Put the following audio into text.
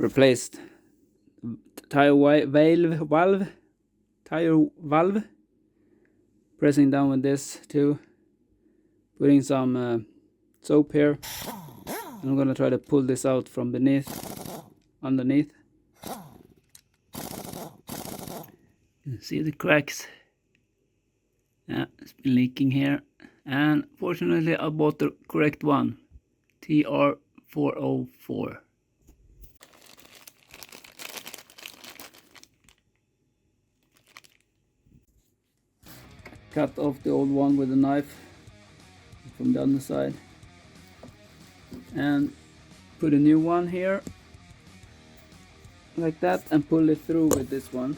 replaced tire valve. Pressing down with this too. Putting some soap here. And I'm gonna try to pull this out from underneath. You see the cracks. Yeah, it's been leaking here. And fortunately I bought the correct one. TR414. Cut off the old one with a knife from the other side. And put a new one here. Like that, and pull it through with this one.